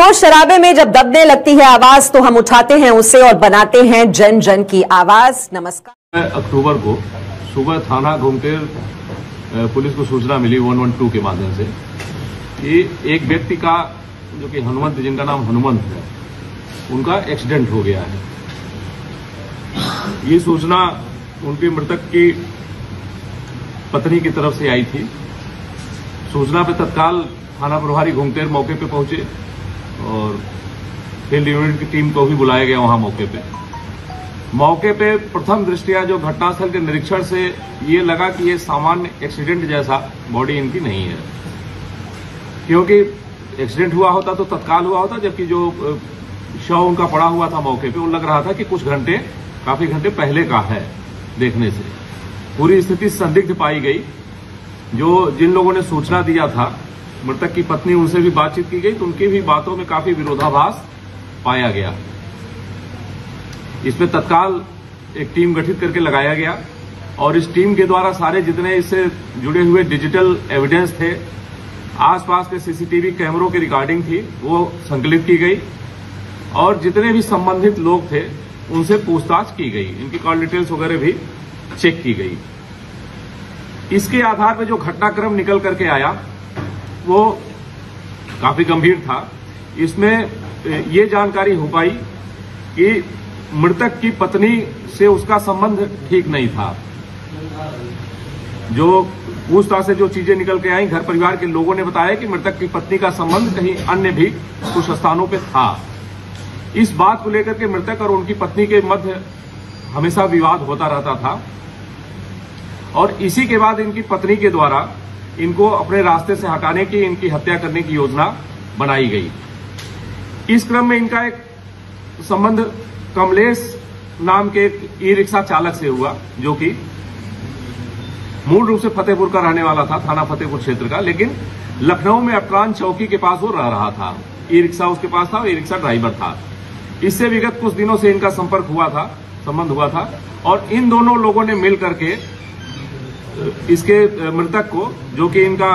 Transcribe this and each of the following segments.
खामोश शराबे में जब दबने लगती है आवाज तो हम उठाते हैं उसे और बनाते हैं जन जन की आवाज। नमस्कार। अक्टूबर को सुबह थाना घुमतेर पुलिस को सूचना मिली 112 के माध्यम से कि एक व्यक्ति का जो कि हनुमंत, जिनका नाम हनुमंत है, उनका एक्सीडेंट हो गया है। ये सूचना उनकी मृतक की पत्नी की तरफ से आई थी। सूचना पे तत्काल थाना प्रभारी घुमतेर मौके पे पहुंचे और फील्ड यूनिट की टीम को भी बुलाया गया वहां मौके पे प्रथम दृष्टया जो घटनास्थल के निरीक्षण से ये लगा कि ये सामान्य एक्सीडेंट जैसा बॉडी इनकी नहीं है, क्योंकि एक्सीडेंट हुआ होता तो तत्काल हुआ होता, जबकि जो शव उनका पड़ा हुआ था मौके पे वो लग रहा था कि काफी घंटे पहले का है। देखने से पूरी स्थिति संदिग्ध पाई गई। जिन लोगों ने सूचना दिया था, मृतक की पत्नी, उनसे भी बातचीत की गई तो उनकी भी बातों में काफी विरोधाभास पाया गया। इसमें तत्काल एक टीम गठित करके लगाया गया और इस टीम के द्वारा सारे जितने इससे जुड़े हुए डिजिटल एविडेंस थे, आसपास के सीसीटीवी कैमरों की रिकॉर्डिंग थी, वो संकलित की गई और जितने भी संबंधित लोग थे उनसे पूछताछ की गई। इनकी कॉल डिटेल्स वगैरह भी चेक की गई। इसके आधार पर जो घटनाक्रम निकल करके आया वो काफी गंभीर था। इसमें ये जानकारी हो पाई कि मृतक की पत्नी से उसका संबंध ठीक नहीं था। जो पूछताछ से जो चीजें निकल के आई, घर परिवार के लोगों ने बताया कि मृतक की पत्नी का संबंध कहीं अन्य भी कुछ स्थानों पे था। इस बात को लेकर के मृतक और उनकी पत्नी के मध्य हमेशा विवाद होता रहता था और इसी के बाद इनकी पत्नी के द्वारा इनको अपने रास्ते से हटाने की, इनकी हत्या करने की योजना बनाई गई। इस क्रम में इनका एक संबंध कमलेश नाम के एक ई रिक्शा चालक से हुआ, जो कि मूल रूप से फतेहपुर का रहने वाला था, थाना फतेहपुर क्षेत्र का, लेकिन लखनऊ में अटरान चौकी के पास वो रह रहा था। ई रिक्शा उसके पास था और ई रिक्शा ड्राइवर था। इससे विगत कुछ दिनों से इनका संबंध हुआ था और इन दोनों लोगों ने मिल करके इसके मृतक को, जो कि इनका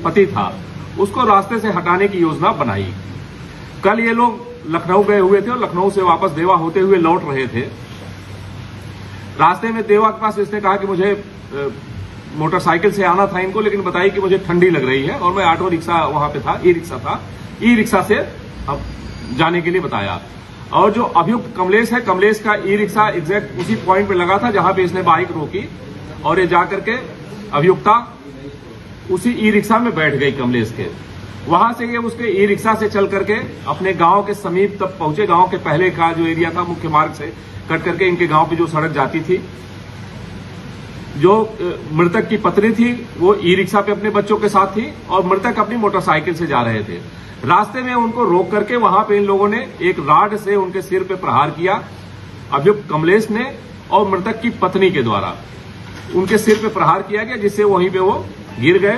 पति था, उसको रास्ते से हटाने की योजना बनाई। कल ये लोग लखनऊ गए हुए थे और लखनऊ से वापस देवा होते हुए लौट रहे थे। रास्ते में देवा के पास इसने कहा कि मुझे मोटरसाइकिल से आना था इनको, लेकिन बताई कि मुझे ठंडी लग रही है और मैं ऑटो रिक्शा वहां पे था, ई रिक्शा से अब जाने के लिए बताया। और जो अभियुक्त कमलेश है, कमलेश का ई रिक्शा एग्जैक्ट उसी पॉइंट पे लगा था जहां पे इसने बाइक रोकी और ये जाकर के अभियुक्ता उसी ई रिक्शा में बैठ गई कमलेश के। वहां से ये उसके ई रिक्शा से चल करके अपने गांव के समीप तक पहुंचे। गांव के पहले का जो एरिया था, मुख्य मार्ग से कट करके इनके गांव पे जो सड़क जाती थी, जो मृतक की पत्नी थी वो ई रिक्शा पे अपने बच्चों के साथ थी और मृतक अपनी मोटरसाइकिल से जा रहे थे। रास्ते में उनको रोक करके वहां पे इन लोगों ने एक राड से उनके सिर पे प्रहार किया, अभियुक्त कमलेश ने और मृतक की पत्नी के द्वारा उनके सिर पे प्रहार किया गया, जिससे वहीं पे वो गिर गए।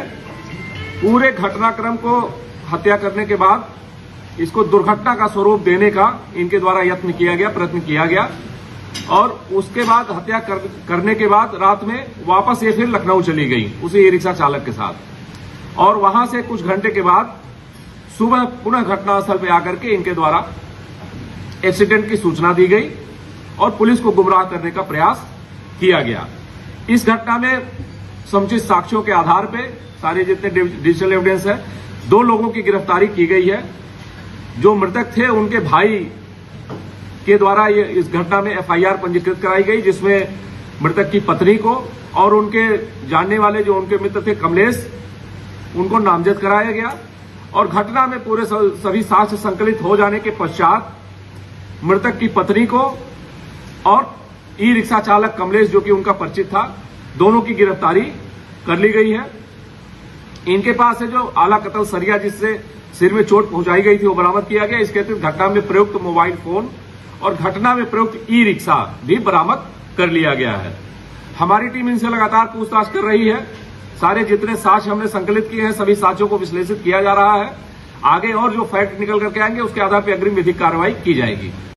पूरे घटनाक्रम को हत्या करने के बाद इसको दुर्घटना का स्वरूप देने का इनके द्वारा प्रयत्न किया गया और उसके बाद हत्या करने के बाद रात में वापस ये फिर लखनऊ चली गई उसी ई रिक्शा चालक के साथ और वहां से कुछ घंटे के बाद सुबह पुनः घटनास्थल पे आकर के इनके द्वारा एक्सीडेंट की सूचना दी गई और पुलिस को गुमराह करने का प्रयास किया गया। इस घटना में समुचित साक्ष्यों के आधार पे सारे जितने डिजिटल एविडेंस है, 2 लोगों की गिरफ्तारी की गई है। जो मृतक थे उनके भाई के द्वारा ये इस घटना में एफआईआर पंजीकृत कराई गई, जिसमें मृतक की पत्नी को और उनके जानने वाले जो उनके मित्र थे कमलेश, उनको नामजद कराया गया और घटना में पूरे सभी साक्ष्य संकलित हो जाने के पश्चात मृतक की पत्नी को और ई रिक्शा चालक कमलेश, जो कि उनका परिचित था, दोनों की गिरफ्तारी कर ली गई है। इनके पास से जो आला कतल सरिया जिससे सिर में चोट पहुंचाई गई थी वो बरामद किया गया। इसके अतिरिक्त घटना में प्रयुक्त मोबाइल फोन और घटना में प्रयुक्त ई रिक्शा भी बरामद कर लिया गया है। हमारी टीम इनसे लगातार पूछताछ कर रही है। सारे जितने साक्ष्य हमने संकलित किए हैं, सभी साक्ष्यों को विश्लेषित किया जा रहा है। आगे और जो फैक्ट निकल करके आएंगे उसके आधार पर अग्रिम विधिक कार्रवाई की जाएगी।